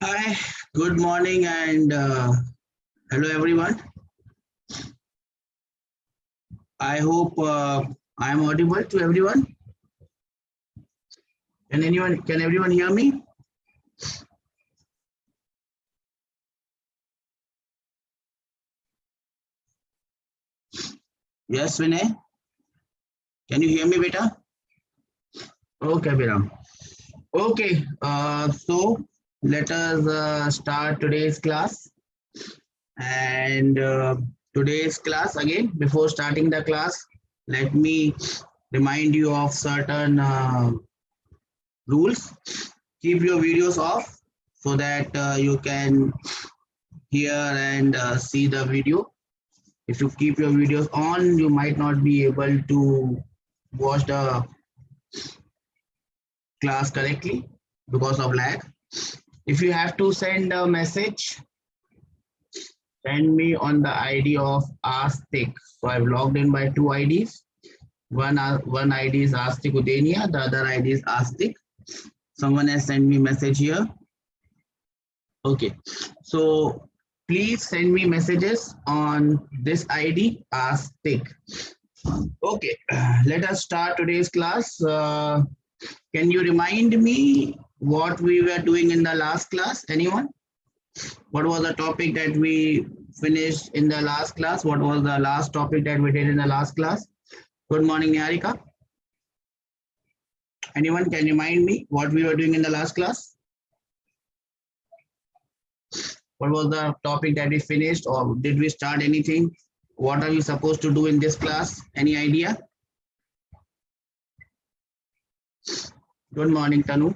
Hi, good morning and hello everyone. I hope I am audible to everyone. Can everyone hear me? Yes, Vinay. Can you hear me, beta? Okay, Biram. Okay, so let us start today's class. And today's class again. Before starting the class, let me remind you of certain rules. Keep your videos off so that you can hear and see the video. If you keep your videos on, you might not be able to watch the class correctly because of lag. If you have to send a message, send me on the ID of Astik. So I've logged in by two IDs. One ID is Astik Udenia, the other ID is Astik. Someone has sent me message here. Okay, so please send me messages on this ID Astik. Okay, let us start today's class. Can you remind me what we were doing in the last class? Anyone? What was the topic that we finished in the last class? What was the last topic that we did in the last class? Good morning, Niharika. Anyone can remind me what we were doing in the last class? What was the topic that we finished, or did we start anything? What are we supposed to do in this class? Any idea? Good morning, Tanu.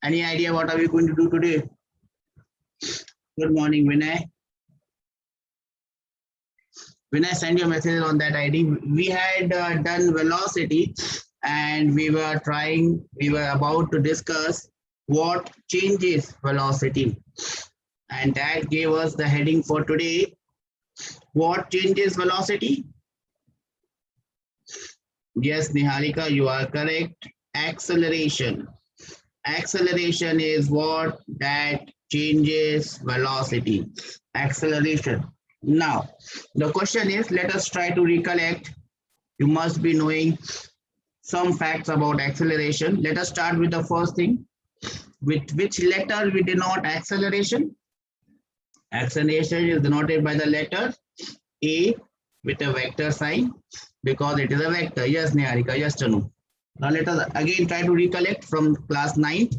Any idea what are we going to do today? Good morning, Vinay. Vinay, send your message on that ID. We had done velocity and we were about to discuss what changes velocity. And that gave us the heading for today. What changes velocity? Yes, Niharika, you are correct. Acceleration. Acceleration is what that changes velocity. Acceleration. Now, the question is, let us try to recollect. You must be knowing some facts about acceleration. Let us start with the first thing. With which letter we denote acceleration? Acceleration is denoted by the letter A with a vector sign because it is a vector. Yes, Niharika, yes, Tanu. Now let us again try to recollect from class 9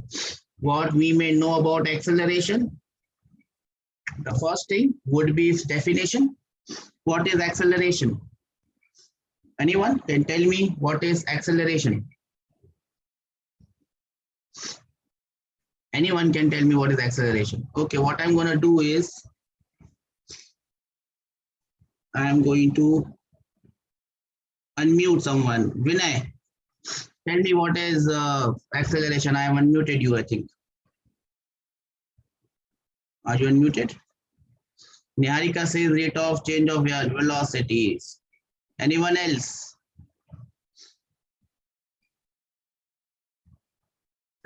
what we may know about acceleration. The first thing would be its definition. What is acceleration? Anyone can tell me what is acceleration? Anyone can tell me what is acceleration? Okay, what I'm going to do is I'm going to unmute someone. Vinay, tell me what is acceleration. I have unmuted you, I think. Are you unmuted? Niharika says rate of change of velocities. Anyone else?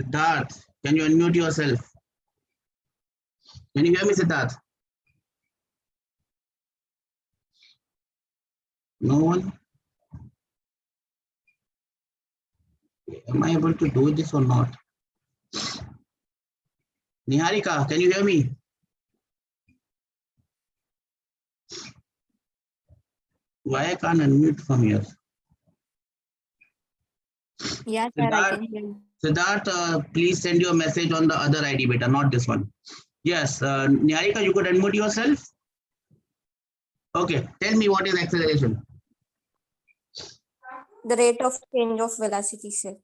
Siddharth, can you unmute yourself? Can you hear me, Siddharth? No one? Am I able to do this or not? Niharika, can you hear me? Why I can't unmute from here? Yeah, sir, I can hear you. Siddharth, please send your message on the other ID, beta, not this one. Yes, Niharika, you could unmute yourself. Okay, tell me what is acceleration. The rate of change of velocity, sir.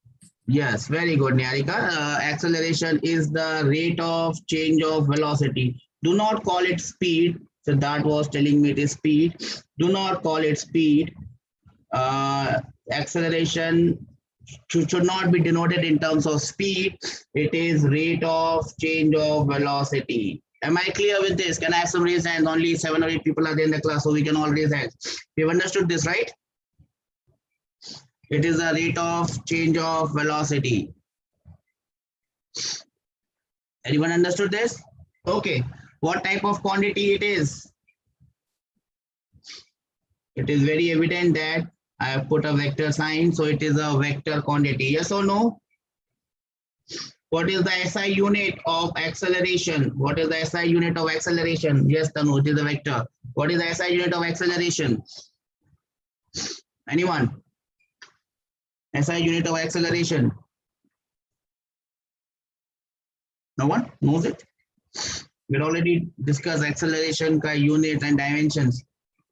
Yes, very good, Niharika. Acceleration is the rate of change of velocity. Do not call it speed. So that was telling me it is speed. Do not call it speed. Acceleration should not be denoted in terms of speed. It is rate of change of velocity. Am I clear with this? Can I have some raised hands? Only 7 or 8 people are there in the class, so we can all raise hands. We've understood this, right? It is the rate of change of velocity. Anyone understood this? Okay. What type of quantity it is? It is very evident that I have put a vector sign, so it is a vector quantity. Yes or no? What is the SI unit of acceleration? What is the SI unit of acceleration? Yes, Tanu, it is a vector. What is the SI unit of acceleration? Anyone? SI unit of acceleration? No one knows it? We already discussed acceleration ka unit and dimensions.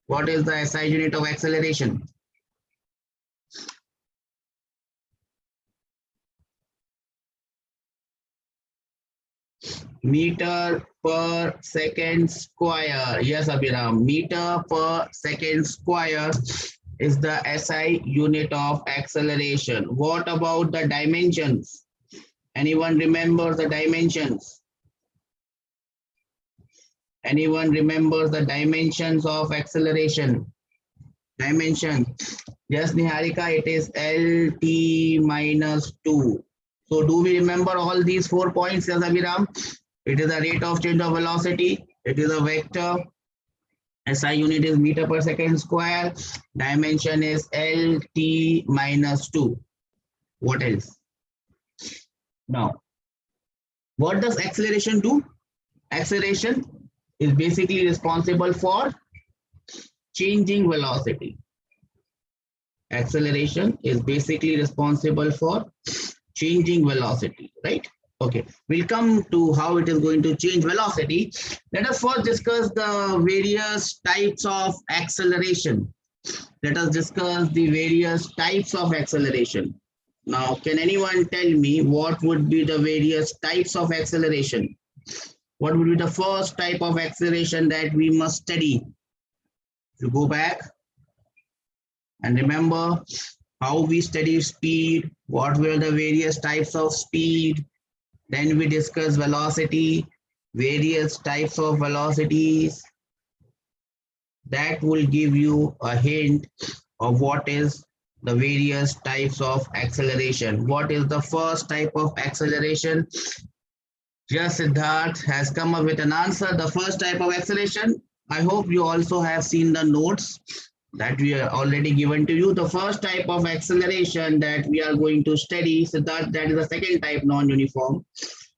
What is the SI unit of acceleration? Meter per second square. Yes, Abhiram. Meter per second square is the SI unit of acceleration. What about the dimensions? Anyone remember the dimensions? Anyone remembers the dimensions of acceleration? Dimension. Yes, Niharika, it is LT minus 2. So do we remember all these 4 points? Yes, Abhiram. It is the rate of change of velocity. It is a vector. SI unit is meter per second square. Dimension is LT minus 2. What else? Now, what does acceleration do? Acceleration is basically responsible for changing velocity. Acceleration is basically responsible for changing velocity, right? Okay, we'll come to how it is going to change velocity. Let us first discuss the various types of acceleration. Let us discuss the various types of acceleration. Now, can anyone tell me what would be the various types of acceleration? What would be the first type of acceleration that we must study? To go back and remember how we studied speed, what were the various types of speed, then we discussed velocity, various types of velocities. That will give you a hint of what is the various types of acceleration. What is the first type of acceleration? Just Siddharth has come up with an answer. The first type of acceleration, I hope you also have seen the notes that we are already given to you. The first type of acceleration that we are going to study, Siddharth, that is the second type, non-uniform.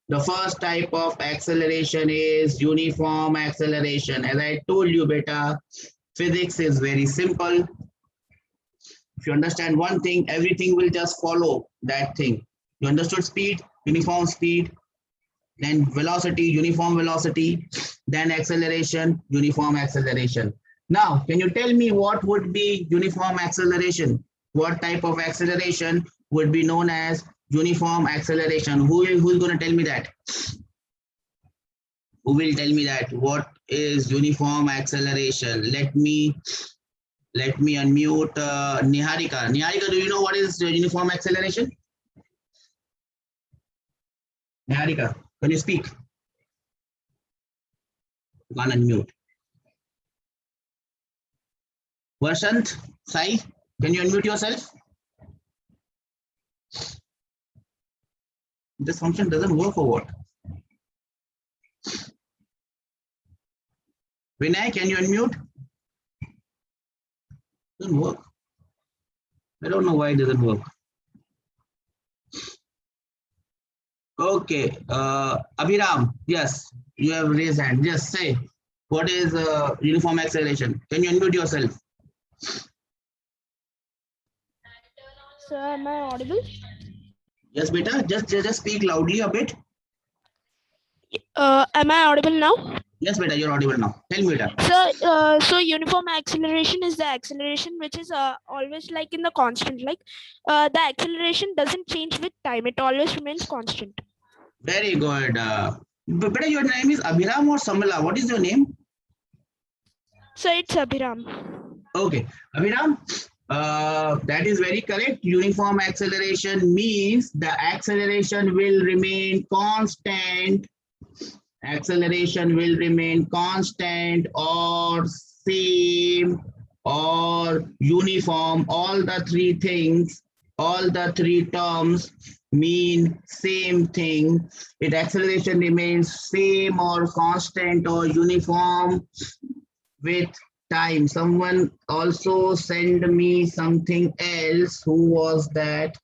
The first type of acceleration is uniform acceleration. As I told you, beta, physics is very simple. If you understand one thing, everything will just follow that thing. You understood speed, uniform speed, then velocity, uniform velocity, then acceleration, uniform acceleration. Now, can you tell me what would be uniform acceleration? What type of acceleration would be known as uniform acceleration? Who is going to tell me that? Who will tell me that? What is uniform acceleration? Let me unmute Niharika. Niharika, do you know what is uniform acceleration? Niharika, can you speak? You can't unmute. Varshant, Sai, can you unmute yourself? This function doesn't work or what? Vinay, can you unmute? Doesn't work. I don't know why it doesn't work. Okay, Abhiram, yes, you have raised hand. Just say, what is uniform acceleration? Can you unmute yourself? Sir, am I audible? Yes, beta, just speak loudly a bit. Am I audible now? Yes, beta, you're audible now. Tell me, beta. So uniform acceleration is the acceleration which is always like in the constant, like the acceleration doesn't change with time. It always remains constant. Very good. Beta, your name is Abhiram or Samala? What is your name? So it's Abhiram. Okay, Abhiram, that is very correct. Uniform acceleration means the acceleration will remain constant. Acceleration will remain constant or same or uniform. All the three things all the three terms mean same thing. Its acceleration remains same or constant or uniform with time. Someone also sent me something else. Who was that?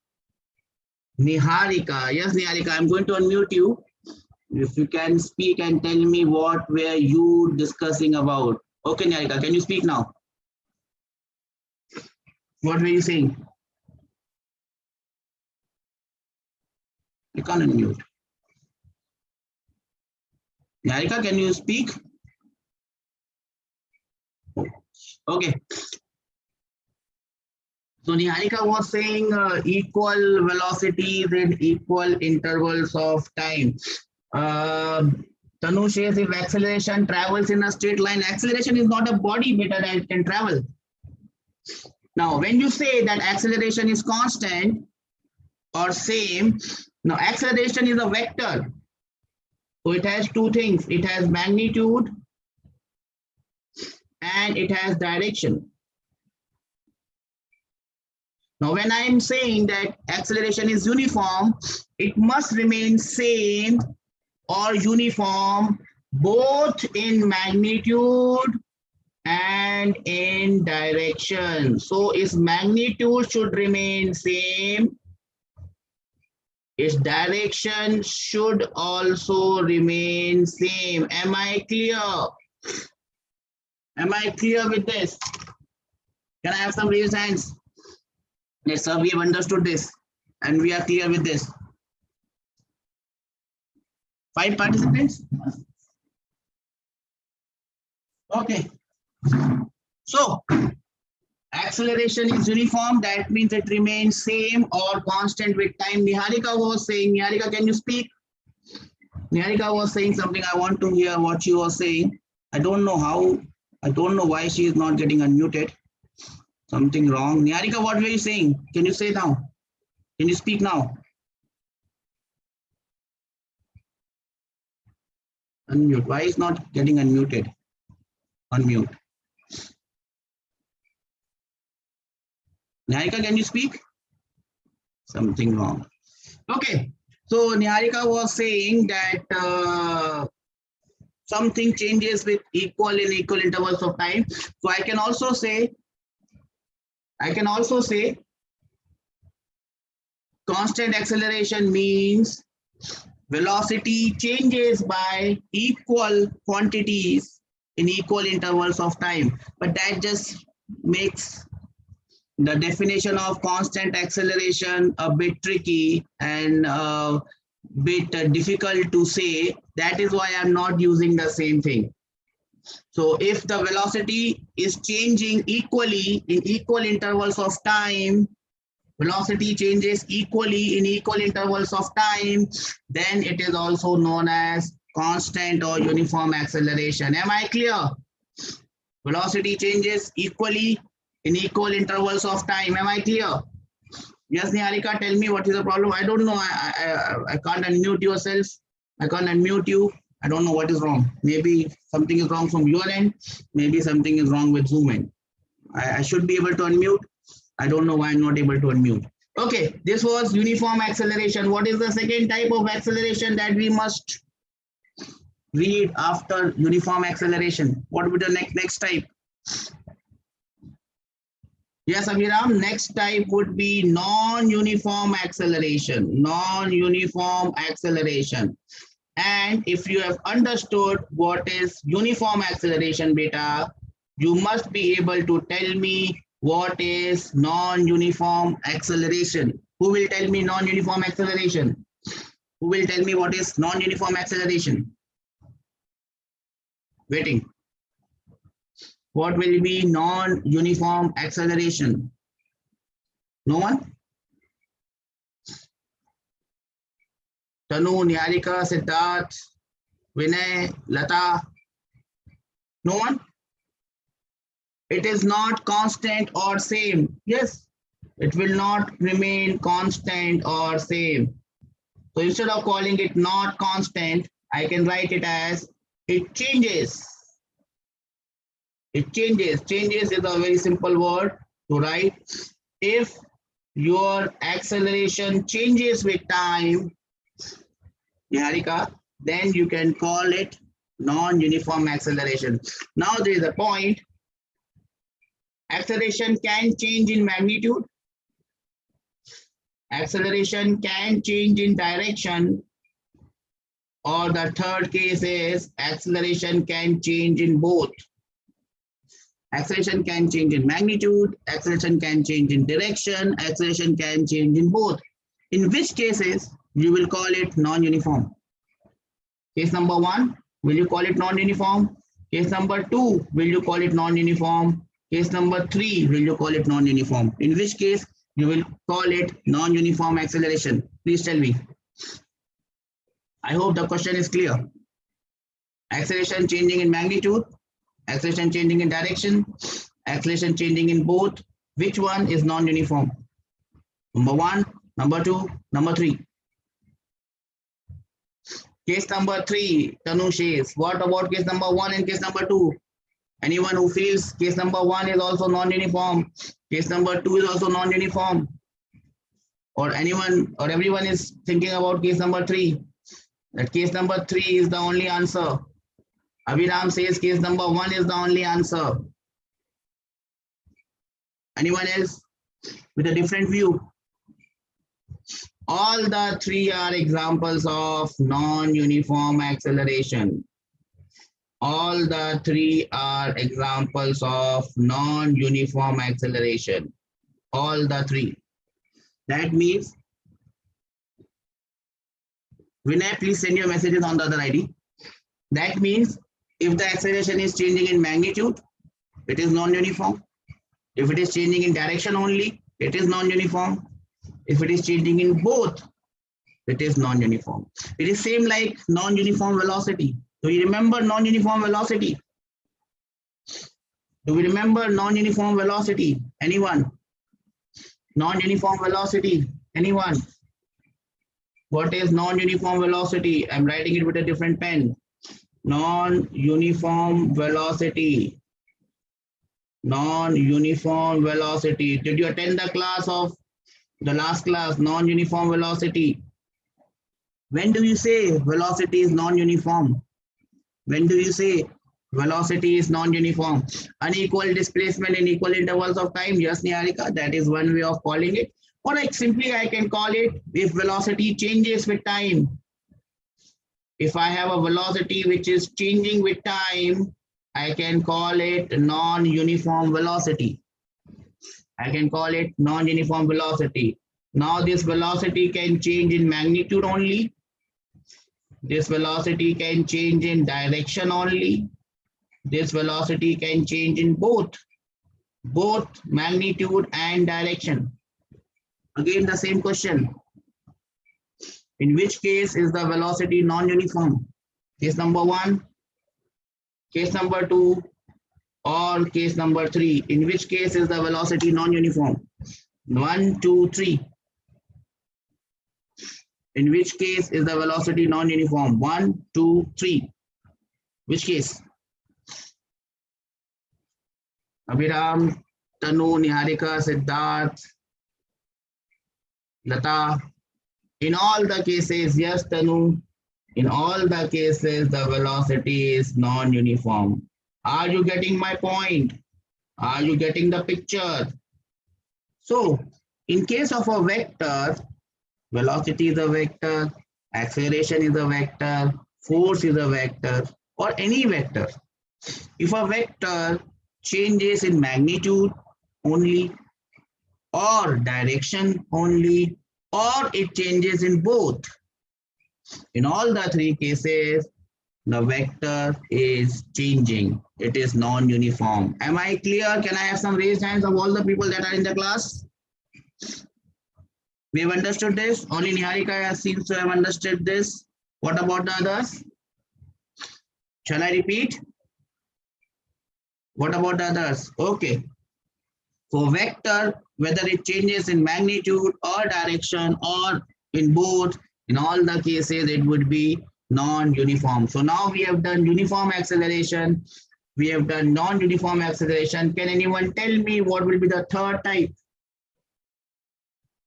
Niharika. Yes, Niharika, I'm going to unmute you. If you can speak and tell me what were you discussing about. Okay, Niharika, can you speak now? What were you saying? You can't unmute. Niharika, can you speak? Okay. So Niharika was saying equal velocities in equal intervals of time. Tanu says if acceleration travels in a straight line, acceleration is not a body better that can travel. Now, when you say that acceleration is constant or same, now acceleration is a vector. So it has two things. It has magnitude and it has direction. Now, when I am saying that acceleration is uniform, it must remain same or uniform both in magnitude and in direction. So its magnitude should remain same. Its direction should also remain same. Am I clear? Am I clear with this? Can I have some raised hands? Yes, sir, we have understood this and we are clear with this. 5 participants? Okay. So, acceleration is uniform. That means it remains same or constant with time. Niharika was saying, Niharika, can you speak? Niharika was saying something. I want to hear what you were saying. I don't know how, I don't know why she is not getting unmuted. Something wrong. Niharika, what were you saying? Can you say now? Can you speak now? Unmute. Why is not getting unmuted? Unmute. Niharika, can you speak? Something wrong. Okay. So Niharika was saying that something changes with equal intervals of time. So I can also say constant acceleration means velocity changes by equal quantities in equal intervals of time. But that just makes the definition of constant acceleration a bit tricky and a bit difficult to say. That is why I'm not using the same thing. So if the velocity is changing equally in equal intervals of time, velocity changes equally in equal intervals of time, then it is also known as constant or uniform acceleration. Am I clear? Velocity changes equally in equal intervals of time. Am I clear? Yes, Niharika, tell me what is the problem. I don't know. I can't unmute yourself. I can't unmute you. I don't know what is wrong. Maybe something is wrong from your end. Maybe something is wrong with Zoom end. I should be able to unmute. I don't know why I'm not able to unmute. Okay, this was uniform acceleration. What is the second type of acceleration that we must read after uniform acceleration? What would the next type? Yes, Abhiram, next type would be non-uniform acceleration. Non-uniform acceleration. And if you have understood what is uniform acceleration, beta, you must be able to tell me what is non-uniform acceleration. Who will tell me non-uniform acceleration? Who will tell me what is non-uniform acceleration? Waiting. What will be non-uniform acceleration? No one? Tanu, Niharika, Siddharth, Vinay, Lata. No one? It is not constant or same. Yes, it will not remain constant or same. So instead of calling it not constant, I can write it as it changes. It changes. Changes is a very simple word to write. If your acceleration changes with time, Niharika, then you can call it non-uniform acceleration. Now there is a point. Acceleration can change in magnitude. Acceleration can change in direction. Or the third case is acceleration can change in both. Acceleration can change in magnitude, acceleration can change in direction, acceleration can change in both. In which cases you will call it non-uniform? Case number 1, will you call it non-uniform? Case number 2, will you call it non-uniform? Case number 3, will you call it non-uniform? In which case you will call it non-uniform acceleration? Please tell me. I hope the question is clear. Acceleration changing in magnitude, acceleration changing in direction, acceleration changing in both. Which one is non-uniform? Number 1, number 2, number 3. Case number 3, Tanu says. What about case number 1 and case number 2? Anyone who feels case number 1 is also non-uniform, case number 2 is also non-uniform, or anyone or everyone is thinking about case number 3? That case number 3 is the only answer. Abhiram says case number 1 is the only answer. Anyone else with a different view? All the 3 are examples of non-uniform acceleration. All the 3 are examples of non-uniform acceleration. All the 3. That means, Vinay, please send your messages on the other ID. That means if the acceleration is changing in magnitude, it is non-uniform. If it is changing in direction only, it is non-uniform. If it is changing in both, it is non-uniform. It is same like non-uniform velocity. Do you remember non-uniform velocity? Do we remember non-uniform velocity? Anyone? Non-uniform velocity? Anyone? What is non-uniform velocity? I'm writing it with a different pen. Non-uniform velocity. Non-uniform velocity. Did you attend the class of the last class, non-uniform velocity? When do you say velocity is non-uniform? When do you say velocity is non-uniform? Unequal displacement in equal intervals of time. Yes, Niharika, that is one way of calling it. Or like simply I can call it if velocity changes with time. If I have a velocity which is changing with time, I can call it non-uniform velocity. I can call it non-uniform velocity. Now this velocity can change in magnitude only. This velocity can change in direction only. This velocity can change in both magnitude and direction. Again, the same question. In which case is the velocity non-uniform? Case number 1, case number 2, or case number 3? In which case is the velocity non-uniform? 1, 2, 3. In which case is the velocity non-uniform? 1, 2, 3. Which case? Abhiram, Tanu, Niharika, Siddharth, Lata. In all the cases, yes, Tanu. In all the cases, the velocity is non-uniform. Are you getting my point? Are you getting the picture? So, in case of a vector, velocity is a vector, acceleration is a vector, force is a vector, or any vector. If a vector changes in magnitude only, or direction only, or it changes in both, in all the 3 cases, the vector is changing. It is non-uniform. Am I clear? Can I have some raised hands of all the people that are in the class? We have understood this. Only Niharika seems to have understood this. What about the others? Shall I repeat? What about the others? Okay. For vector, whether it changes in magnitude or direction or in both, in all the cases, it would be non-uniform. So now we have done uniform acceleration. We have done non-uniform acceleration. Can anyone tell me what will be the third type?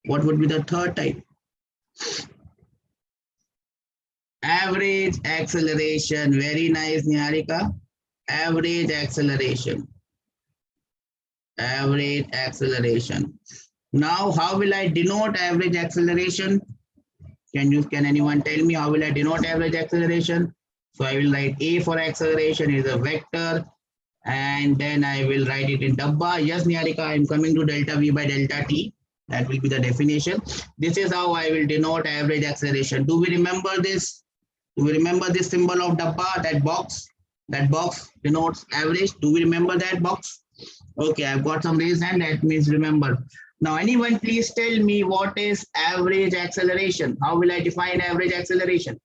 What would be the third type? Average acceleration. Very nice, Niharika. Average acceleration. Average acceleration. Now, how will I denote average acceleration? Can anyone tell me how will I denote average acceleration? So I will write A for acceleration is a vector, and then I will write it in dabba. Yes, Niharika, I'm coming to delta V by delta T. That will be the definition. This is how I will denote average acceleration. Do we remember this? Do we remember this symbol of dabba, that box? That box denotes average. Do we remember that box? Okay, I've got some raised hand. That means remember. Now, anyone please tell me what is average acceleration? How will I define average acceleration?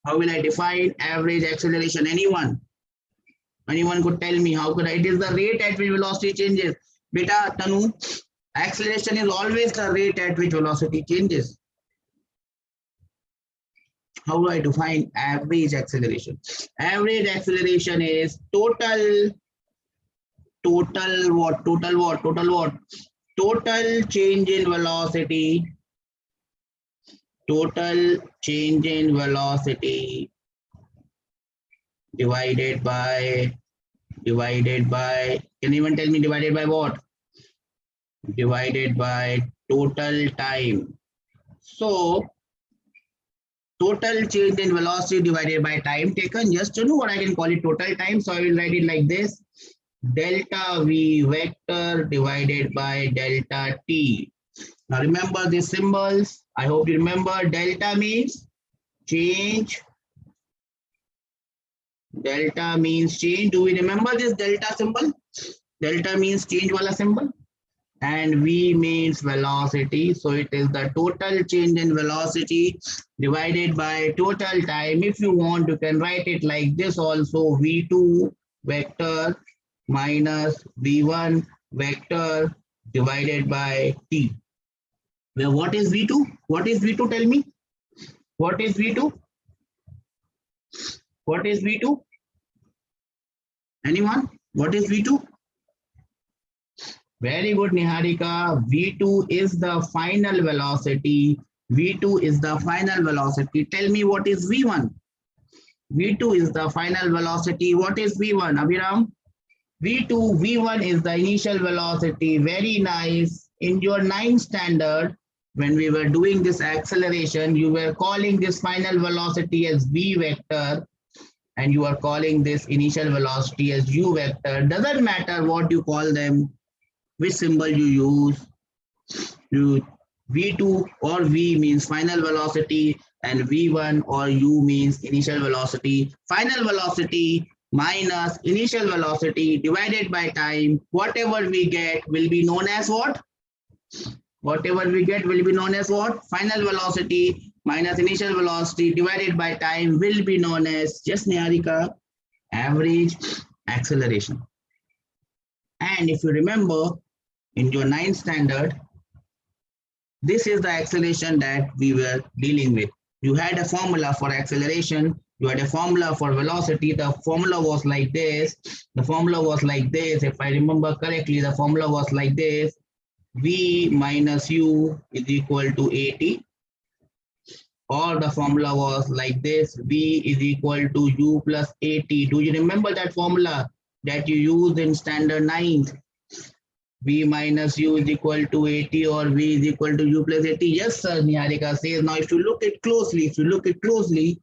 How will I define average acceleration? Anyone? Anyone could tell me how could I? It is the rate at which velocity changes. Beta, Tanu, acceleration is always the rate at which velocity changes. How do I define average acceleration? Average acceleration is total what? Total change in velocity. Total change in velocity divided by, can anyone tell me divided by what? Divided by total time. So total change in velocity divided by time taken, just to know what I can call it total time. So I will write it like this: delta V vector divided by delta T. Now remember these symbols. I hope you remember. Delta means change. Delta means change. Do we remember this delta symbol? Delta means change wala symbol. And V means velocity. So it is the total change in velocity divided by total time. If you want, you can write it like this also: V2 vector minus V1 vector divided by T. Now, what is V2? What is V2? Tell me. What is V2? What is V2? Anyone? What is V2? Very good, Niharika. V2 is the final velocity. V2 is the final velocity. Tell me what is V1? V2 is the final velocity. What is V1, Abhiram? V1 is the initial velocity. Very nice. In your 9th standard, when we were doing this acceleration, you were calling this final velocity as V vector, and you are calling this initial velocity as U vector. Doesn't matter what you call them, which symbol you use. V2 or V means final velocity, and V1 or U means initial velocity. Final velocity minus initial velocity divided by time. Whatever we get will be known as what? Whatever we get will be known as what? Final velocity minus initial velocity divided by time will be known as, just Niharika, average acceleration. And if you remember, in your 9th standard, this is the acceleration that we were dealing with. You had a formula for acceleration, you had a formula for velocity. The formula was like this. The formula was like this. If I remember correctly, the formula was like this: V minus U is equal to AT. Or the formula was like this: V is equal to U plus AT. Do you remember that formula that you used in standard 9th? V minus U is equal to AT, or V is equal to U plus AT. Yes, sir, Niharika says. Now, if you look at closely,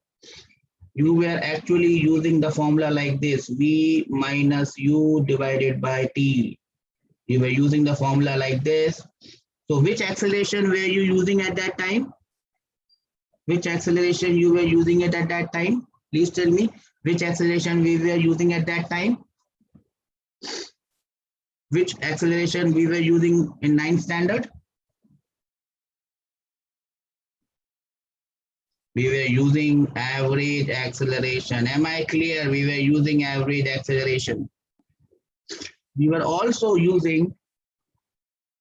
you were actually using the formula like this: V minus U divided by T. You were using the formula like this. So which acceleration were you using at that time? Which acceleration you were using it at that time? Please tell me which acceleration we were using at that time. Which acceleration we were using in 9th standard? We were using average acceleration. Am I clear? We were using average acceleration. We were also using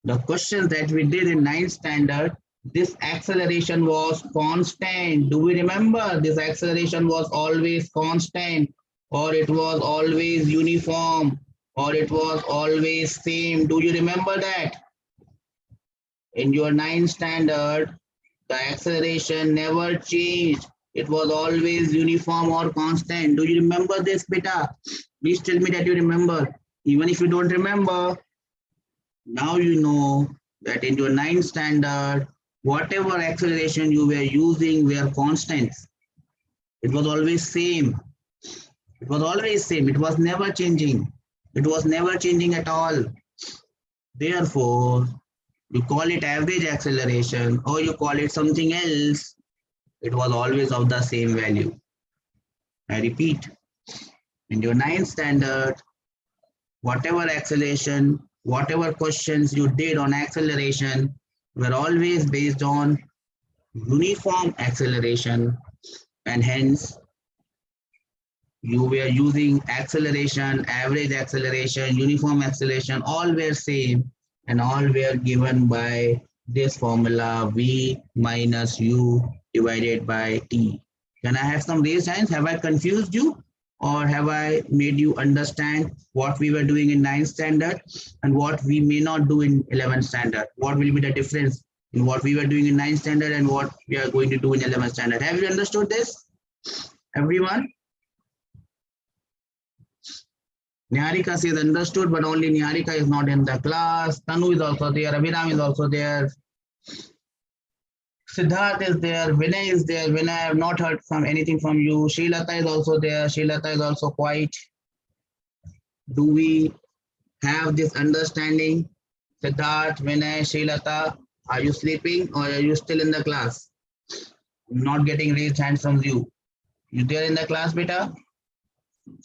the questions that we did in 9th standard. This acceleration was constant. Do we remember? This acceleration was always constant, or it was always uniform, or it was always same. Do you remember that? In your 9th standard, the acceleration never changed. It was always uniform or constant. Do you remember this, beta? Please tell me that you remember. Even if you don't remember, now you know that in your 9th standard, whatever acceleration you were using were constants. It was always same. It was always same. It was never changing. It was never changing at all. Therefore, you call it average acceleration or you call it something else, it was always of the same value. I repeat, in your 9th standard, whatever acceleration, whatever questions you did on acceleration were always based on uniform acceleration, and hence you were using acceleration, average acceleration, uniform acceleration, all were same and all were given by this formula V minus U divided by T. Can I have some raised hands? Have I confused you or have I made you understand what we were doing in 9th standard and what we may not do in 11th standard? What will be the difference in what we were doing in 9th standard and what we are going to do in 11th standard? Have you understood this, everyone? Niharika says understood, but only Niharika is not in the class. Tanu is also there. Abhiram is also there. Siddharth is there. Vinay is there. Vinay, I have not heard from anything from you. Srilata is also there. Srilata is also quiet. Do we have this understanding? Siddharth, Vinay, Srilata, are you sleeping or are you still in the class? I'm not getting raised hands from you. You there in the class, beta?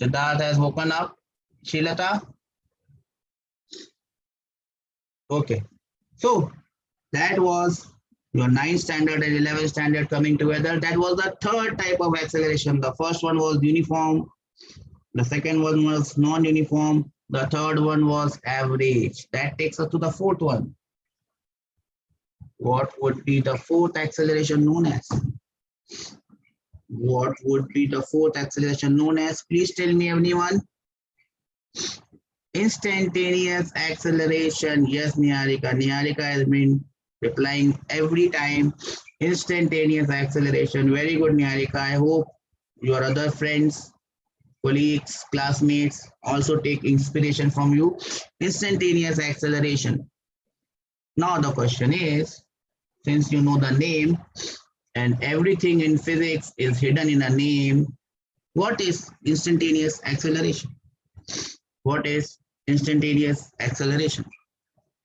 Siddharth has woken up. Srilata? Okay. So that was your 9th standard and 11th standard coming together. That was the third type of acceleration. The first one was uniform. The second one was non-uniform. The third one was average. That takes us to the fourth one. What would be the fourth acceleration known as? What would be the fourth acceleration known as? Please tell me, anyone. Instantaneous acceleration. Yes, Niharika. Niharika has been replying every time. Instantaneous acceleration. Very good, Niharika. I hope your other friends, colleagues, classmates also take inspiration from you. Instantaneous acceleration. Now the question is, since you know the name and everything in physics is hidden in a name, what is instantaneous acceleration? What is instantaneous acceleration?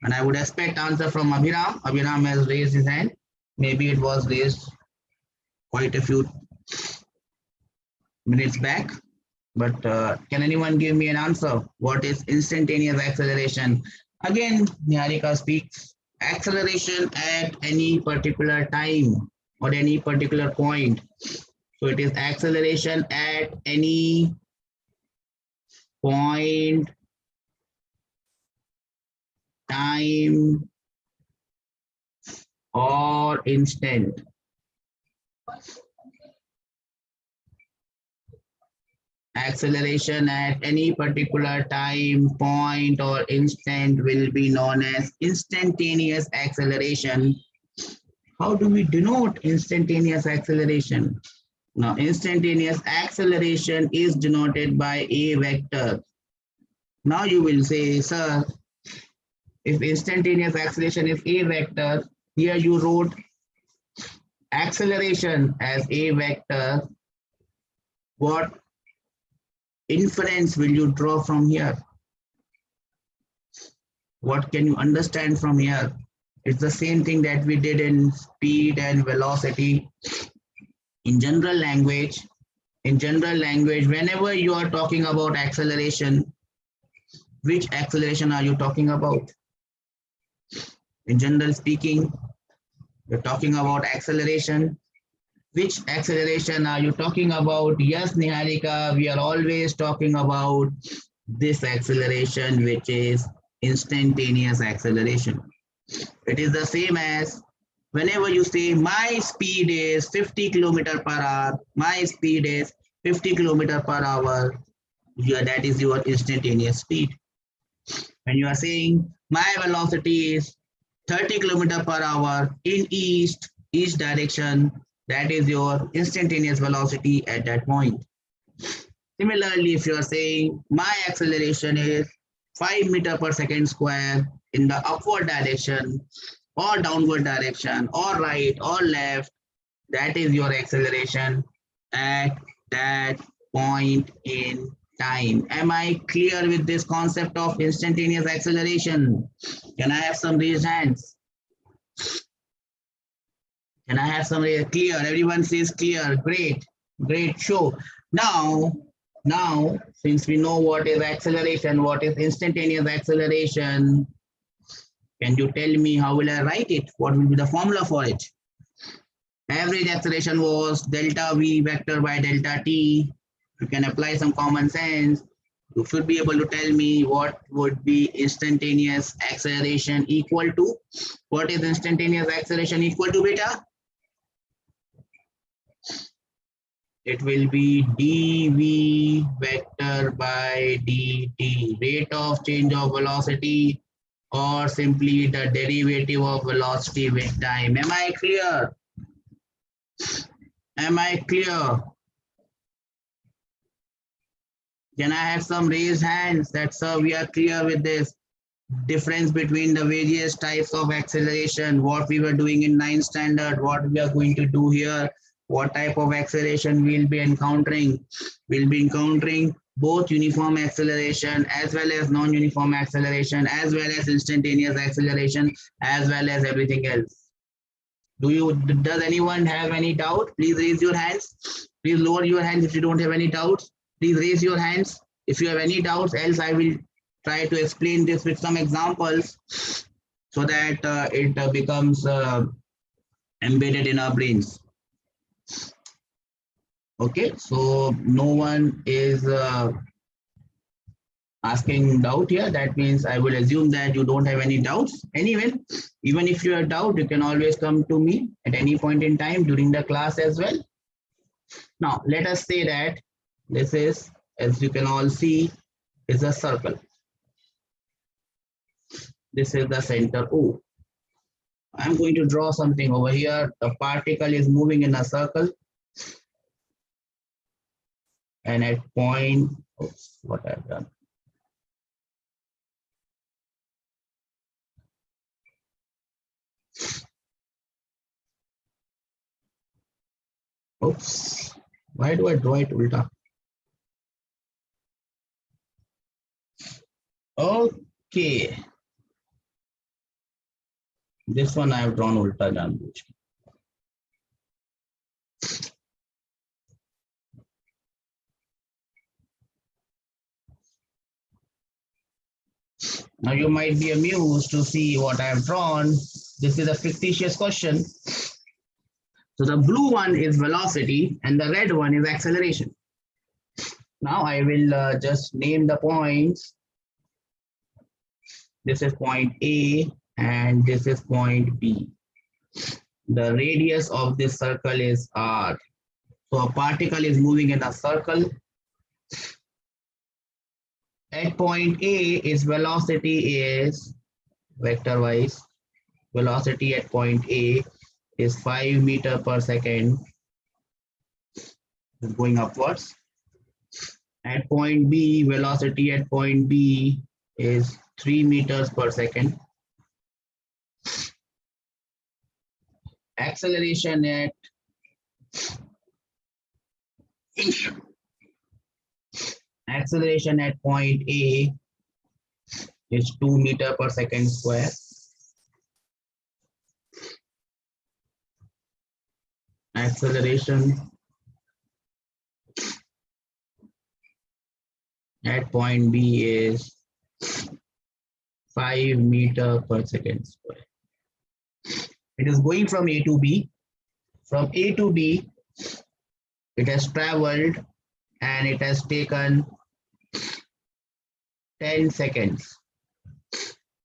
And I would expect answer from Abhiram. Abhiram has raised his hand. Maybe it was raised quite a few minutes back. But can anyone give me an answer? What is instantaneous acceleration? Again, Niharika speaks. Acceleration at any particular time or any particular point. So it is acceleration at any point, time, or instant. Acceleration at any particular time, point, or instant will be known as instantaneous acceleration. How do we denote instantaneous acceleration? Now, instantaneous acceleration is denoted by a vector. Now you will say, sir, if instantaneous acceleration is a vector, here you wrote acceleration as a vector. What inference will you draw from here? What can you understand from here? It's the same thing that we did in speed and velocity. In general language, whenever you are talking about acceleration, which acceleration are you talking about? In general speaking, you're talking about acceleration. Which acceleration are you talking about? Yes, Niharika, we are always talking about this acceleration, which is instantaneous acceleration. It is the same as whenever you say my speed is 50 km per hour, my speed is 50 km per hour, that is your instantaneous speed. When you are saying my velocity is 30 kilometer per hour in east direction. That is your instantaneous velocity at that point. Similarly, if you are saying my acceleration is 5 meter per second square in the upward direction or downward direction or right or left, that is your acceleration at that point in time. Am I clear with this concept of instantaneous acceleration? Can I have some raised hands? Can I have some clear? Everyone says clear. Great, great show. Now, since we know what is acceleration, what is instantaneous acceleration, can you tell me how will I write it? What will be the formula for it? Average acceleration was delta v vector by delta t. You can apply some common sense. You should be able to tell me what would be instantaneous acceleration equal to. What is instantaneous acceleration equal to, beta? It will be dv vector by dt, rate of change of velocity, or simply the derivative of velocity with time. Am I clear? Am I clear? Can I have some raised hands that, sir, we are clear with this difference between the various types of acceleration, what we were doing in 9th standard, what we are going to do here, what type of acceleration we'll be encountering? We'll be encountering both uniform acceleration as well as non-uniform acceleration, as well as instantaneous acceleration, as well as everything else. Does anyone have any doubt? Please raise your hands. Please lower your hands if you don't have any doubts. Please raise your hands if you have any doubts, else I will try to explain this with some examples so that it becomes embedded in our brains. Okay, so no one is asking doubt here. That means I will assume that you don't have any doubts. Anyway, even if you have doubt, you can always come to me at any point in time during the class as well. Now, let us say that this is, as you can all see, is a circle. This is the center O. I'm going to draw something over here. The particle is moving in a circle. And at point, oops, what I've done. Oops, why do I draw it ulta? Okay. This one I have drawn ulta janbooch. Now you might be amused to see what I have drawn. This is a fictitious question. So the blue one is velocity and the red one is acceleration. Now I will just name the points. This is point A and this is point B. The radius of this circle is R. So a particle is moving in a circle. At point A, its velocity is vector wise. Velocity at point A is 5 meters per second. It's going upwards. At point B, velocity at point B is 3 meters per second. Acceleration at point A is 2 meters per second square. Acceleration at point B is 5 meters per second square. It is going from A to B. From A to B, it has traveled and it has taken 10 seconds.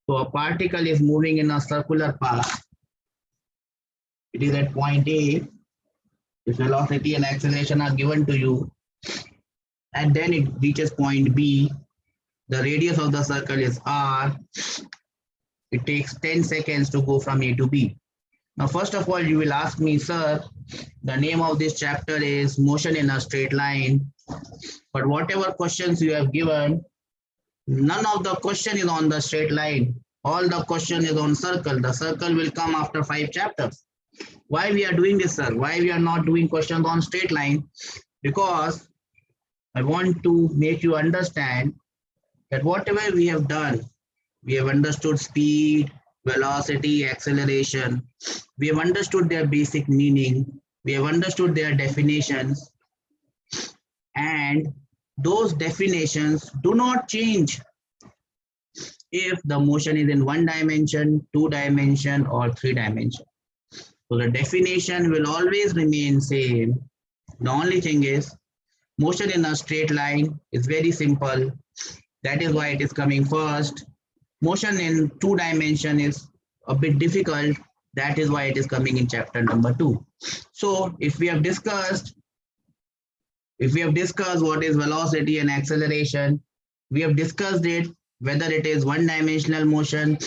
So a particle is moving in a circular path. It is at point A. Its velocity and acceleration are given to you. And then it reaches point B. The radius of the circle is R. It takes 10 seconds to go from A to B. Now, first of all, you will ask me, sir, the name of this chapter is motion in a straight line. But whatever questions you have given, none of the question is on the straight line. All the question is on circle. The circle will come after 5 chapters. Why we are doing this, sir? Why we are not doing questions on straight line? Because I want to make you understand that whatever we have done, we have understood speed, velocity, acceleration. We have understood their basic meaning. We have understood their definitions. And those definitions do not change if the motion is in 1 dimension, 2 dimension, or 3 dimension. So the definition will always remain same. The only thing is motion in a straight line is very simple. That is why it is coming first. Motion in 2 dimension is a bit difficult. That is why it is coming in chapter number 2. So if we have discussed what is velocity and acceleration, we have discussed it, whether it is 1-dimensional motion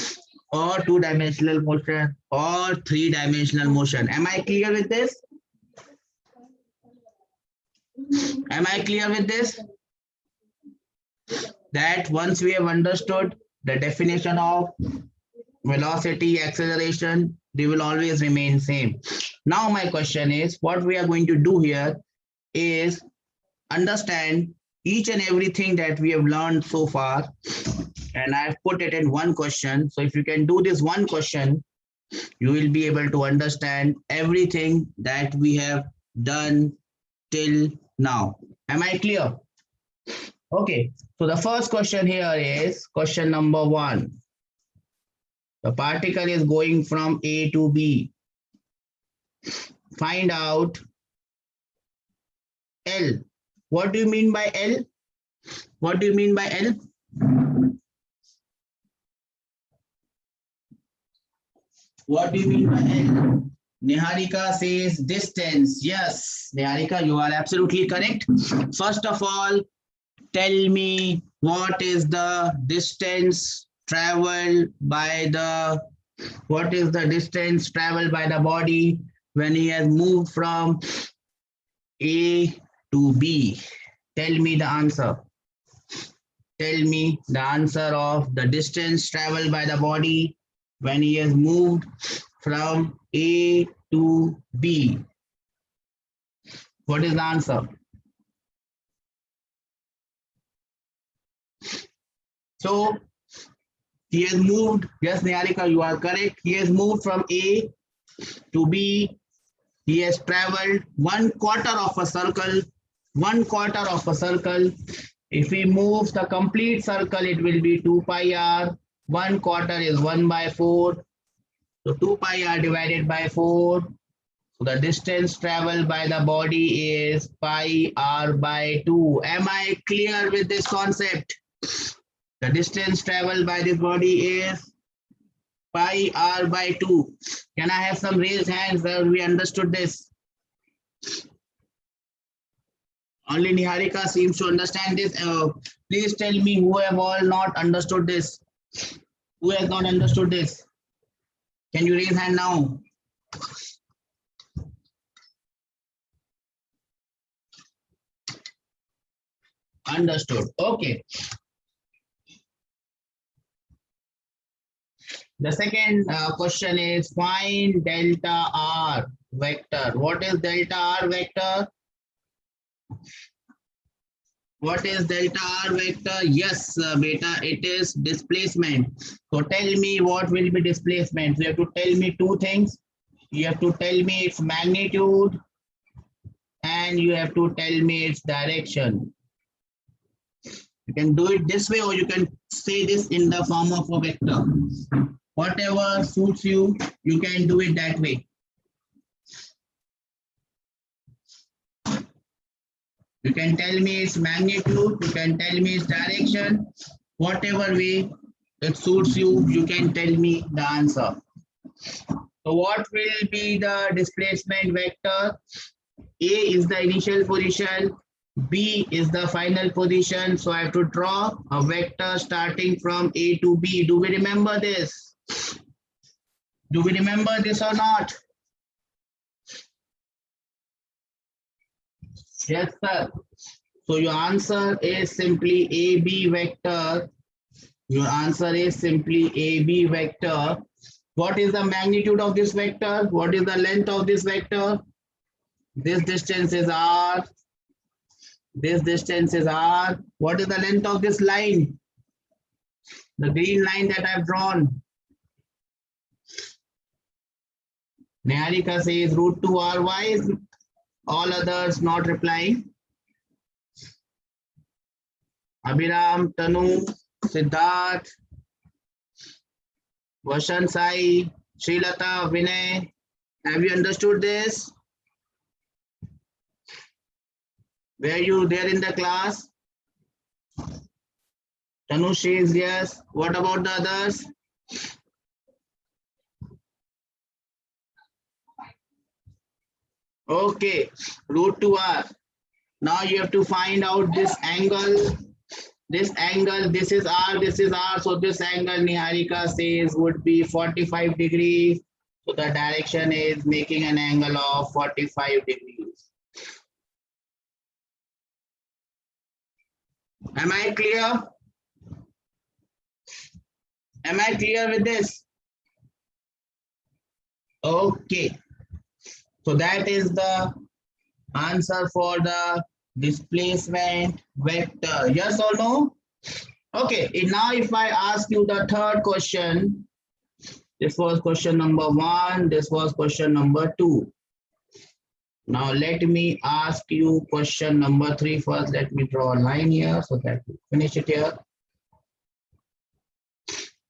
or 2-dimensional motion or 3-dimensional motion. Am I clear with this? Am I clear with this? That once we have understood the definition of velocity, acceleration, they will always remain same. Now my question is, what we are going to do here is understand each and everything that we have learned so far, and I've put it in one question. So if you can do this one question, you will be able to understand everything that we have done till now. Am I clear? Okay, so the first question here is question number 1. The particle is going from A to B. Find out L. What do you mean by L? What do you mean by L? What do you mean by L? Niharika says distance. Yes, Niharika, you are absolutely correct. First of all, tell me what is the distance traveled by the body when he has moved from A to B. Tell me the answer. Tell me the answer of the distance traveled by the body when he has moved from A to B. What is the answer? So he has moved, yes, Niharika, you are correct. He has moved from A to B. He has traveled 1/4 of a circle. 1/4 of a circle. If he moves the complete circle, it will be 2 pi r. 1/4 is 1/4. So 2 pi r divided by 4. So the distance traveled by the body is pi r by 2. Am I clear with this concept? The distance traveled by this body is pi r by 2. Can I have some raised hands that we understood this? Only Niharika seems to understand this. Please tell me who have all not understood this. Who has not understood this? Can you raise hand now? Understood. Okay. The second question is find delta r vector. What is delta r vector? What is delta r vector? Yes, beta, it is displacement. So tell me what will be displacement. You have to tell me 2 things. You have to tell me its magnitude and you have to tell me its direction. You can do it this way or you can say this in the form of a vector. Whatever suits you, you can do it that way. You can tell me its magnitude, you can tell me its direction, whatever way it suits you, you can tell me the answer. So what will be the displacement vector? A is the initial position, B is the final position. So I have to draw a vector starting from A to B. Do we remember this? Do we remember this or not? Yes, sir. So your answer is simply AB vector. Your answer is simply AB vector. What is the magnitude of this vector? What is the length of this vector? This distance is R. This distance is R. What is the length of this line? The green line that I've drawn. Niharika says root 2 R. Why is all others not replying? Abhiram, Tanu, Siddharth, Vashan Sai, Srilata, Vinay. Have you understood this? Were you there in the class? Tanu says yes. What about the others? Okay, root 2R. Now you have to find out this angle. This angle, this is R, this is R. So this angle Niharika says would be 45 degrees. So the direction is making an angle of 45 degrees. Am I clear? Am I clear with this? Okay. So that is the answer for the displacement vector. Yes or no? Okay. Now if I ask you the third question, this was question number 1, this was question number 2. Now let me ask you question number 3 first. Let me draw a line here so that we finish it here.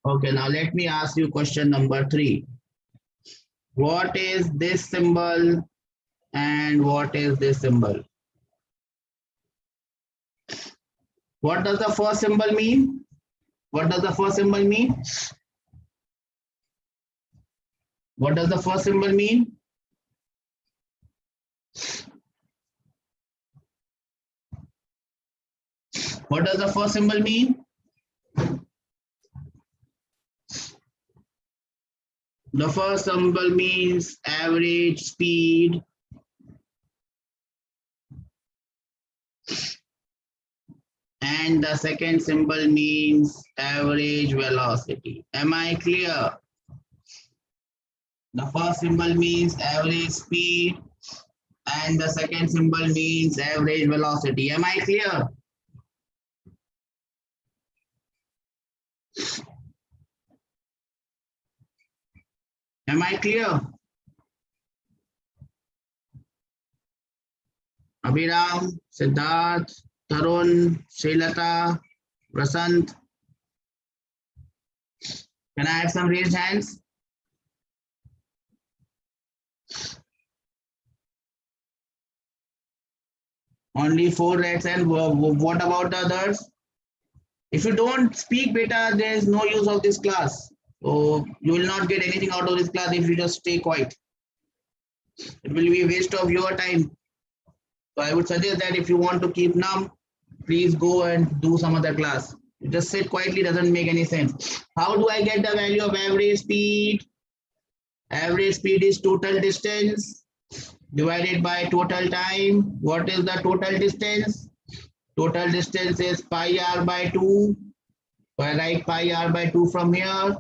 Okay, now let me ask you question number 3. What is this symbol and what is this symbol? What does the first symbol mean? What does the first symbol mean? What does the first symbol mean? What does the first symbol mean? The first symbol means average speed. And the second symbol means average velocity. Am I clear? The first symbol means average speed and the second symbol means average velocity. Am I clear? Am I clear? Abhiram, Siddharth, Tarun, Srilata, Prasant. Can I have some raised hands? Only 4 raised hands. What about the others? If you don't speak beta, there is no use of this class. So you will not get anything out of this class if you just stay quiet. It will be a waste of your time. So I would suggest that if you want to keep numb, please go and do some other class. You just sit quietly doesn't make any sense. How do I get the value of average speed? Average speed is total distance divided by total time. What is the total distance? Total distance is pi r by 2. So I write pi r by 2 from here.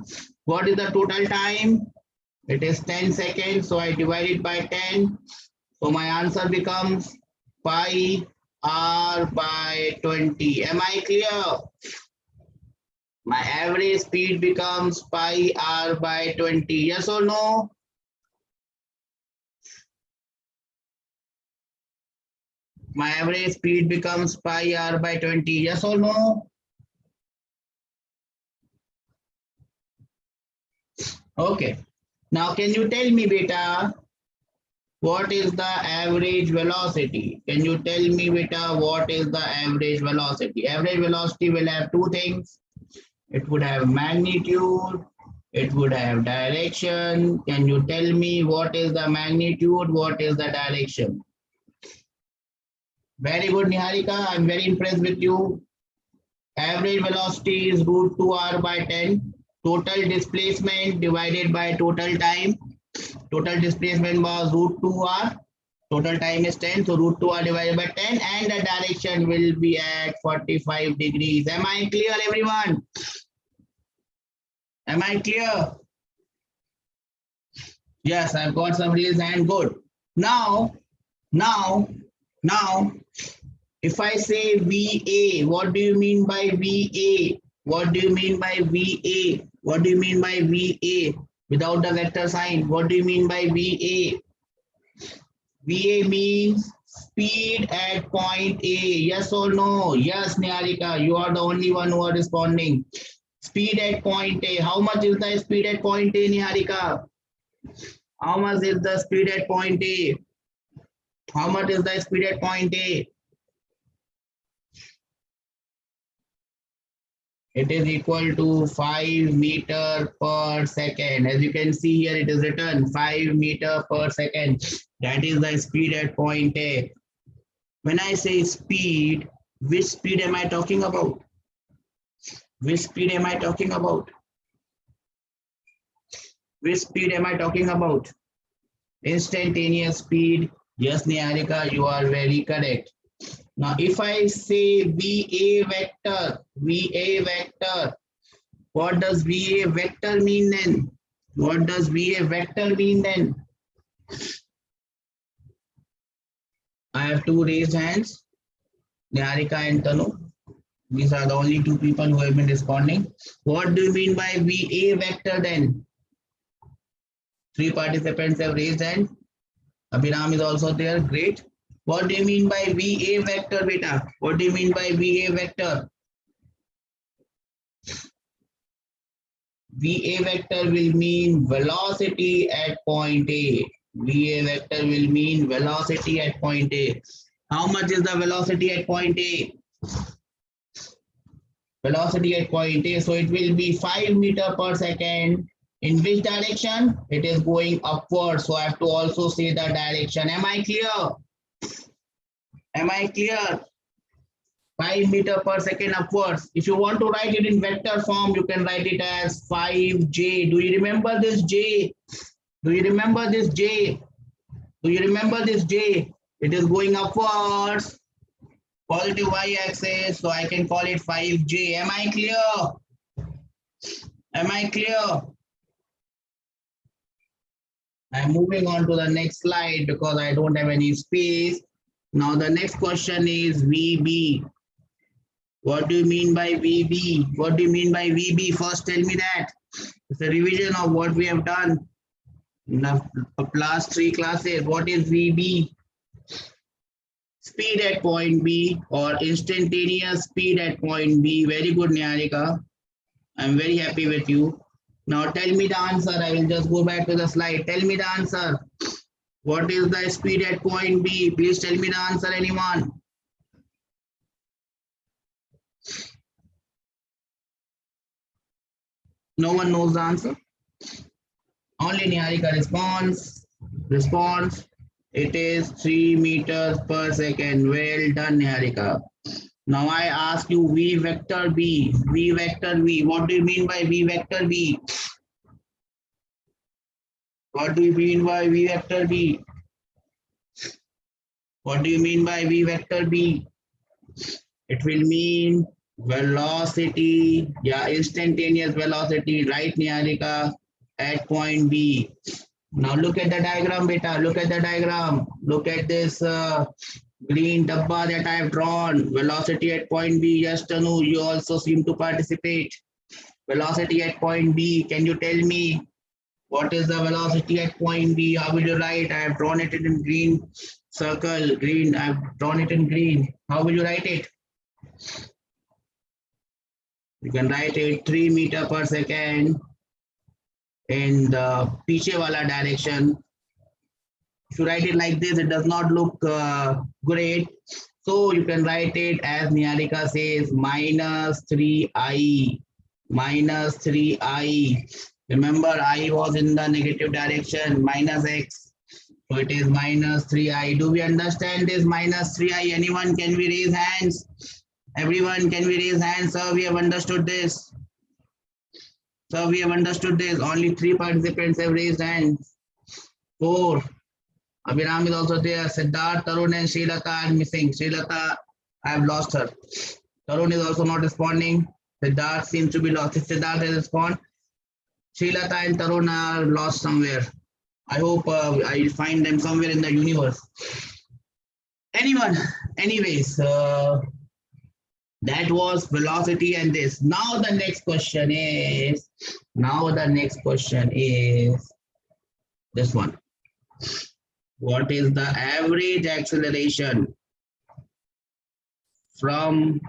What is the total time? It is 10 seconds. So I divide it by 10. So my answer becomes pi r by 20. Am I clear? My average speed becomes pi r by 20. Yes or no? My average speed becomes pi r by 20. Yes or no? Okay. Now can you tell me, beta, what is the average velocity? Can you tell me, beta, what is the average velocity? Average velocity will have two things. It would have magnitude. It would have direction. Can you tell me what is the magnitude? What is the direction? Very good, Niharika. I'm very impressed with you. Average velocity is root 2r by 10. total displacement divided by total time. Total displacement was √2r. Total time is 10, so √2r divided by 10, and the direction will be at 45 degrees. Am I clear, everyone? Am I clear? Yes, I've got some raised hand. Good. Now, if I say VA, what do you mean by VA? What do you mean by VA? What do you mean by VA? Without the vector sign, what do you mean by VA? VA means speed at point A. Yes or no? Yes, Niharika, you are the only one who are responding. Speed at point A. How much is the speed at point A, Niharika? How much is the speed at point A? How much is the speed at point A? It is equal to 5 meter per second. As you can see here, it is written 5 meter per second. That is the speed at point A. When I say speed, which speed am I talking about? Which speed am I talking about? Which speed am I talking about? Instantaneous speed. Yes, Niharika, you are very correct. Now, if I say VA vector, what does VA vector mean then? What does VA vector mean then? I have two raised hands, Niharika and Tanu. These are the only two people who have been responding. What do you mean by VA vector then? Three participants have raised hand. Abhiram is also there. Great. What do you mean by VA vector, beta? What do you mean by VA vector? VA vector will mean velocity at point A. VA vector will mean velocity at point A. How much is the velocity at point A? Velocity at point A. So it will be 5 meter per second. In which direction? It is going upward. So I have to also say the direction. Am I clear? Am I clear? 5 meter per second upwards. If you want to write it in vector form, you can write it as 5J. Do you remember this J? Do you remember this J? Do you remember this J? It is going upwards. Positive y-axis. So I can call it 5J. Am I clear? Am I clear? I'm moving on to the next slide because I don't have any space. Now the next question is VB. What do you mean by VB? What do you mean by VB? First tell me that. It's a revision of what we have done in the last 3 classes. What is VB? Speed at point B or instantaneous speed at point B. Very good, Niharika. I'm very happy with you. Now tell me the answer. I will just go back to the slide. Tell me the answer. What is the speed at point B? Please tell me the answer, anyone. No one knows the answer. Only Niharika responds. It is 3 meters per second. Well done, Niharika. Now I ask you V vector B. V vector B. What do you mean by V vector B? What do you mean by V vector B? What do you mean by V vector B? It will mean velocity, yeah, instantaneous velocity, right, Niharika, at point B. Now look at the diagram, beta. Look at the diagram. Look at this green dabba that I have drawn. Velocity at point B. Yes, Tanu, you also seem to participate. Velocity at point B. Can you tell me what is the velocity at point B? How will you write? I have drawn it in green circle. Green. I have drawn it in green. How will you write it? You can write it 3 meters per second in the piche wala direction. If you write it like this, it does not look great. So you can write it as Niharika says, minus 3i. Minus 3i. Remember, I was in the negative direction, minus x. So it is minus 3i. Do we understand this minus 3i? Anyone? Can we raise hands? Everyone, can we raise hands, sir? We have understood this. So we have understood this. Only 3 participants have raised hands. 4. Abhiram is also there. Siddharth, Tarun, and Srilata are missing. Srilata, I have lost her. Tarun is also not responding. Siddharth seems to be lost. If Siddharth has responded, Srilata and Tarun are lost somewhere. I hope I'll find them somewhere in the universe. Anyone? Anyways, that was velocity and this. Now the next question is this one. What is the average acceleration from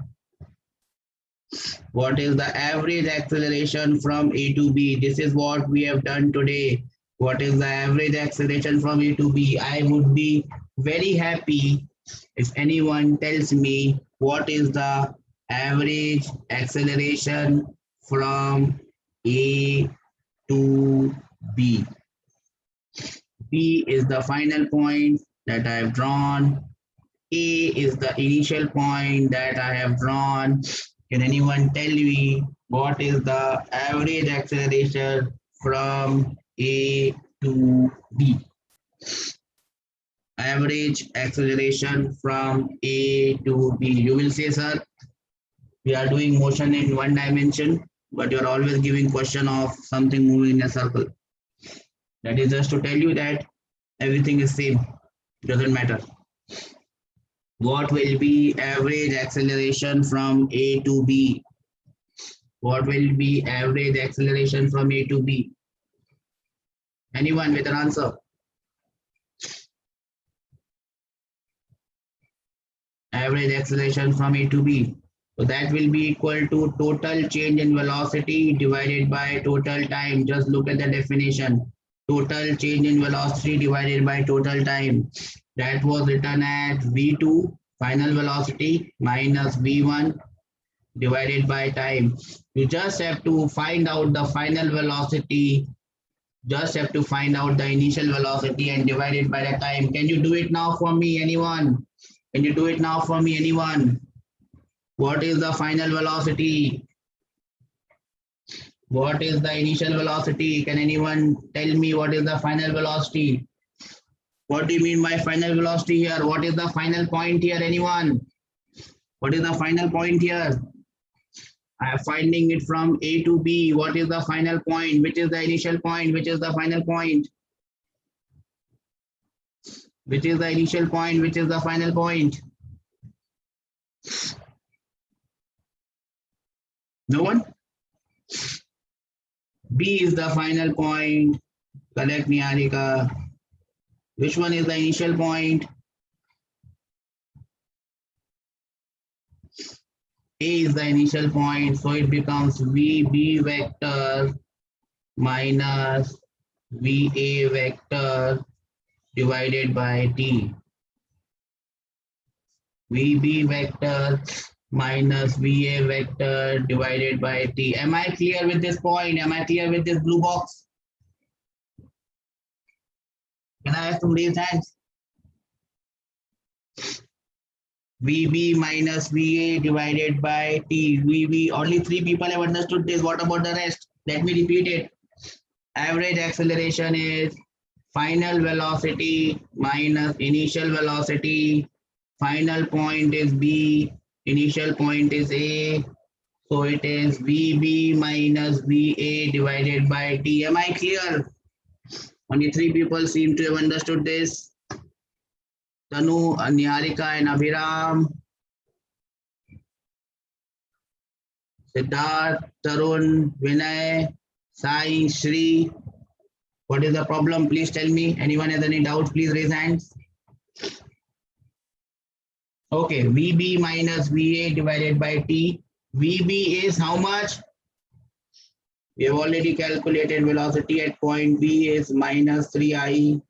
A to B? This is what we have done today. What is the average acceleration from A to B? I would be very happy if anyone tells me what is the average acceleration from A to B. B is the final point that I have drawn. A is the initial point that I have drawn. Can anyone tell me what is the average acceleration from A to B? Average acceleration from A to B. You will say, sir, we are doing motion in one dimension, but you're always giving question of something moving in a circle. That is just to tell you that everything is same, doesn't matter. What will be average acceleration from A to B? What will be average acceleration from A to B? Anyone with an answer? Average acceleration from A to B. So that will be equal to total change in velocity divided by total time. Just look at the definition. Total change in velocity divided by total time. That was written at V2, final velocity, minus V1 divided by time. You just have to find out the final velocity, just have to find out the initial velocity and divide it by the time. Can you do it now for me, anyone? Can you do it now for me, anyone? What is the final velocity? What is the initial velocity? Can anyone tell me what is the final velocity? What do you mean by final velocity here? What is the final point here, anyone? What is the final point here? I am finding it from A to B. What is the final point? Which is the initial point? Which is the final point? Which is the initial point? Which is the final point? No one? B is the final point. Correct, Niharika. Which one is the initial point? A is the initial point, so it becomes VB vector minus VA vector divided by T. VB vector minus VA vector divided by T. Am I clear with this point? Am I clear with this blue box? Can I have some raised hands? VB minus VA divided by T. VB, only 3 people have understood this. What about the rest? Let me repeat it. Average acceleration is final velocity minus initial velocity. Final point is B, initial point is A. So it is VB minus VA divided by T. Am I clear? Only 3 people seem to have understood this. Tanu, Niharika, and Abhiram. Siddharth, Tarun, Vinay, Sai, Shri. What is the problem? Please tell me. Anyone has any doubts? Please raise hands. Okay, VB minus VA divided by T. VB is how much? We have already calculated velocity at point B is minus 3I.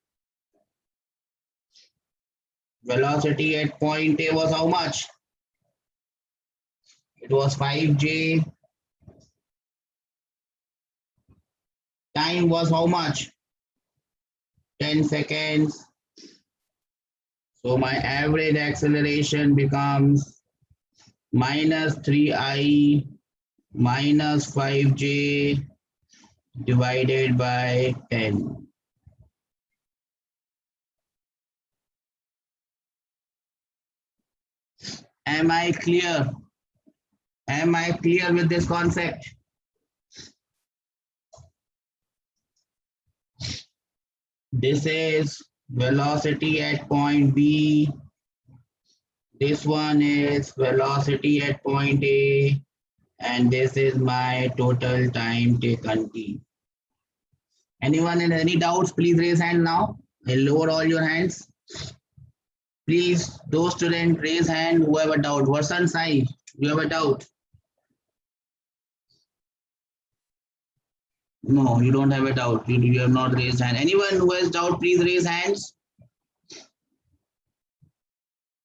Velocity at point A was how much? It was 5J. Time was how much? 10 seconds. So my average acceleration becomes minus 3I minus 5J divided by 10. Am I clear? Am I clear with this concept? This is velocity at point B. This one is velocity at point A. And this is my total time taken T. Anyone in any doubts, please raise hand now. I'll lower all your hands. Please, those students, raise hand who have a doubt. Vasan Sai, you have a doubt? No, you don't have a doubt. You have not raised hand. Anyone who has doubt, please raise hands.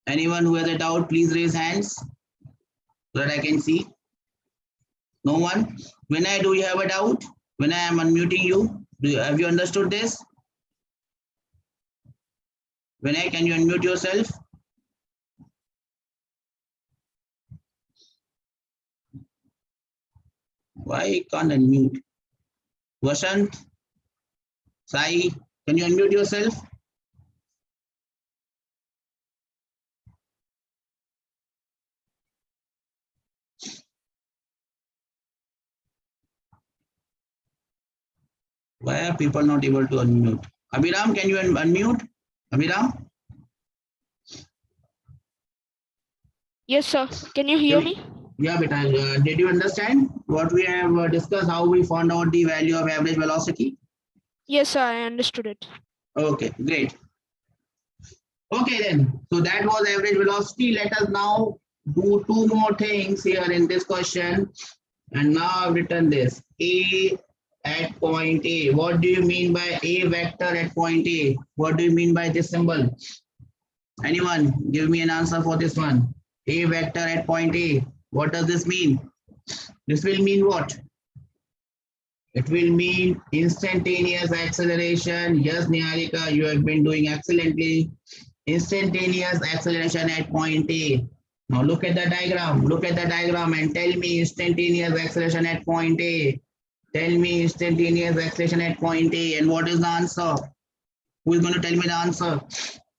Anyone who has a doubt, please raise hands so that I can see. No one? Vinay, do you have a doubt? When I am unmuting you, have you understood this? Vinay, can you unmute yourself? Why can't unmute? Vasant, Sai, can you unmute yourself? Why are people not able to unmute? Abhiram, can you unmute? Abhiram? Yes, sir. Can you hear me? Yeah, beta. Did you understand what we have discussed, how we found out the value of average velocity? Yes, sir. I understood it. Okay, great. Okay then, so that was average velocity. Let us now do two more things here in this question. And now I've written this, A at point A. What do you mean by A vector at point A? What do you mean by this symbol? Anyone give me an answer for this one. A vector at point A. What does this mean? This will mean what? It will mean instantaneous acceleration. Yes, Niharika, you have been doing excellently. Instantaneous acceleration at point A. Now look at the diagram. Look at the diagram and tell me instantaneous acceleration at point A. Tell me instantaneous acceleration at point A. And what is the answer? Who is going to tell me the answer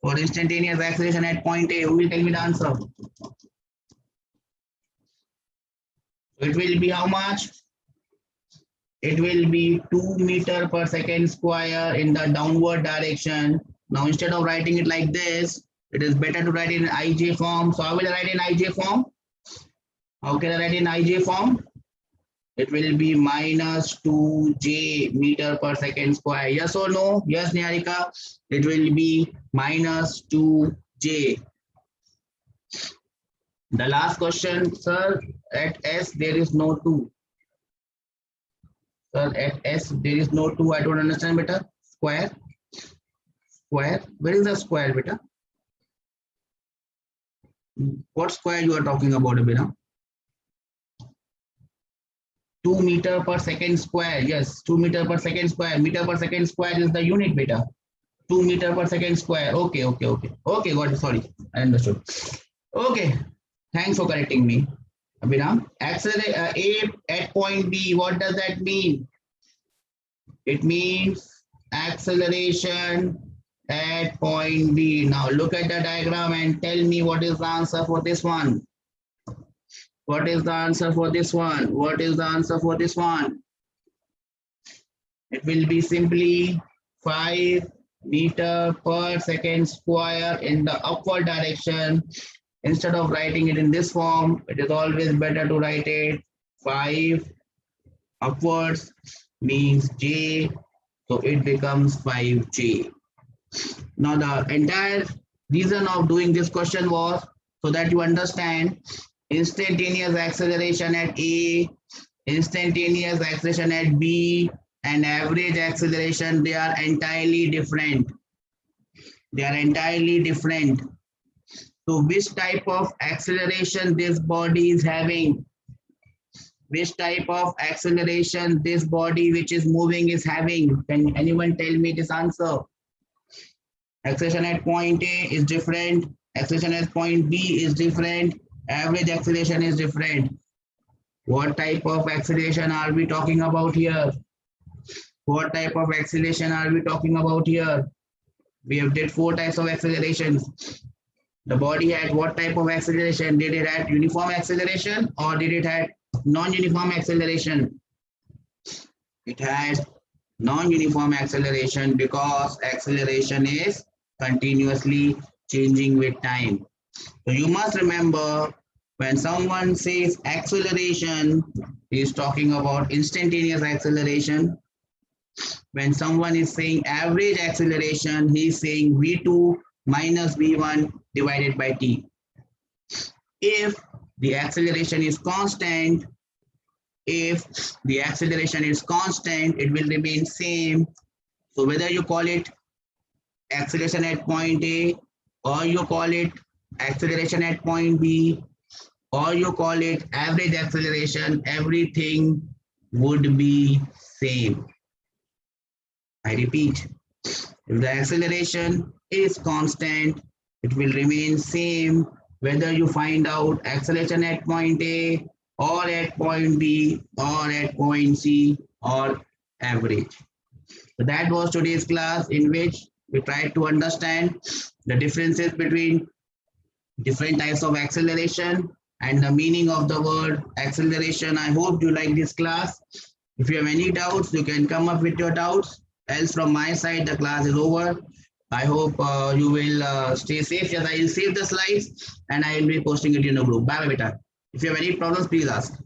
for instantaneous acceleration at point A? Who will tell me the answer? It will be how much? It will be 2 meters per second square in the downward direction. Now, instead of writing it like this, it is better to write it in IJ form. So, how will I write in IJ form? How can I write in IJ form? It will be minus 2j meter per second square. Yes or no? Yes, Niharika. It will be minus 2j. The last question, sir, at S there is no 2. Sir, at S there is no 2. I don't understand, beta. Square. Square. Where is the square, beta? What square you are talking about, beta? 2 meter per second square. Yes, 2 meter per second square. Meter per second square is the unit, beta. 2 meter per second square. Okay, okay, okay. Okay, got it. Sorry, I understood. Okay, thanks for correcting me, Abhinam. Accelerate A at point B. What does that mean? It means acceleration at point B. Now look at the diagram and tell me what is the answer for this one. What is the answer for this one? What is the answer for this one? It will be simply 5 meter per second square in the upward direction. Instead of writing it in this form, it is always better to write it 5 upwards means j, so it becomes 5j. Now the entire reason of doing this question was so that you understand instantaneous acceleration at A, instantaneous acceleration at B, and average acceleration, they are entirely different. They are entirely different. So which type of acceleration this body is having? Which type of acceleration this body which is moving is having? Can anyone tell me this answer? Acceleration at point A is different. Acceleration at point B is different. Average acceleration is different. What type of acceleration are we talking about here? What type of acceleration are we talking about here? We have did 4 types of accelerations. The body had what type of acceleration? Did it have uniform acceleration or did it have non-uniform acceleration? It has non-uniform acceleration because acceleration is continuously changing with time. So you must remember, when someone says acceleration, he is talking about instantaneous acceleration. When someone is saying average acceleration, he is saying v2 minus v1 divided by t. If the acceleration is constant, it will remain same. So whether you call it acceleration at point A, or you call it acceleration at point B, or you call it average acceleration, everything would be same. I repeat, if the acceleration is constant, it will remain same whether you find out acceleration at point A or at point B or at point C or average. So that was today's class, in which we tried to understand the differences between different types of acceleration and the meaning of the word acceleration. I hope you like this class. If you have any doubts, you can come up with your doubts. Else, from my side, the class is over. I hope you will stay safe. Yes, I will save the slides and I will be posting it in a group. Bye bye, beta. If you have any problems, please ask.